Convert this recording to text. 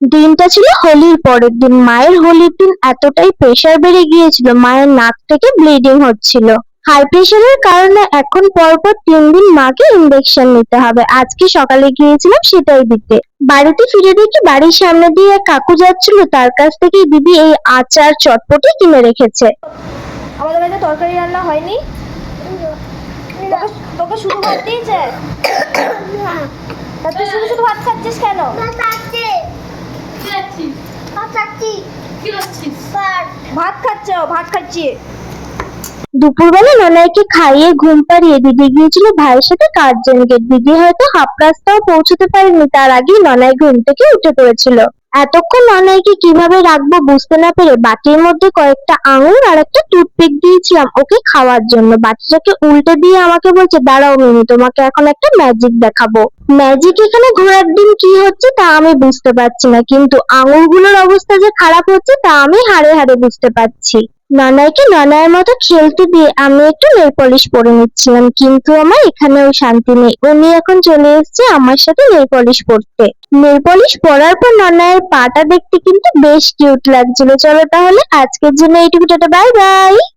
দিনটা ছিল হোলির পরের দিন। মায়ের হোলির দিন এতটাই প্রেসার বেড়ে গিয়েছিল, মায়ের নাক থেকে ব্লিডিং হচ্ছিল। হাই প্রেসারের কারণে এখন পরপর 3 দিন মাকে ইনজেকশন নিতে হবে। আজকে সকালে গিয়েছিলাম সেটাই দিতে। বাড়িতে ফিরে দেখি বাড়ির সামনে দিয়ে এক কাকু যাচ্ছিল, তার কাছ থেকে দিদি এই আচার চটপটি কিনে রেখেছে। আমাদের বাড়িতে তরকারি রান্না হয়নি? তোকে শুধু ভাত দিয়েছে? তা তুই শুধু শুধু ভাত খাচ্ছিস কেন? ভাত খাচ্ছি। দুপুরবেলা ননাইকে খাইয়ে ঘুম পাড়িয়ে দিদি গিয়েছিল ভাইয়ের সাথে কার্জন গেট। দিদি হয়তো হাফ রাস্তাও পৌঁছতে পারেনি, তার আগেই ননাই ঘুম থেকে উঠে পড়েছিল। এতক্ষণ ননাইকে কিভাবে রাখবো বুঝতে না পেরে বাটির মধ্যে কয়েকটা আঙুর আর একটা টুথপিক দিয়েছিলাম ওকে খাওয়ার জন্য। বাটিটাকে উল্টে দিয়ে আমাকে বলছে, দাঁড়াও মিনি, তোমাকে এখন একটা ম্যাজিক দেখাবো। ম্যাজিক এখানে ঘোড়ার ডিম কি হচ্ছে তা আমি বুঝতে পারছি না, কিন্তু আঙুরগুলোর অবস্থা যে খারাপ হচ্ছে তা আমি হাড়ে হাড়ে বুঝতে পারছি। ননাইকে ননাইয়ের মতো খেলতে দিয়ে আমি একটু নেল পলিশ পরে নিচ্ছিলাম, কিন্তু আমার এখানেও শান্তি নেই। উনি এখন চলে এসেছে আমার সাথে নেল পলিশ পরতে। নেল পলিশ পরার পর ননাইয়ের পাটা দেখতে কিন্তু বেশ কিউট লাগছিল। চলো তাহলে আজকের জন্য এইটুকু, টাটা, বাই বাই।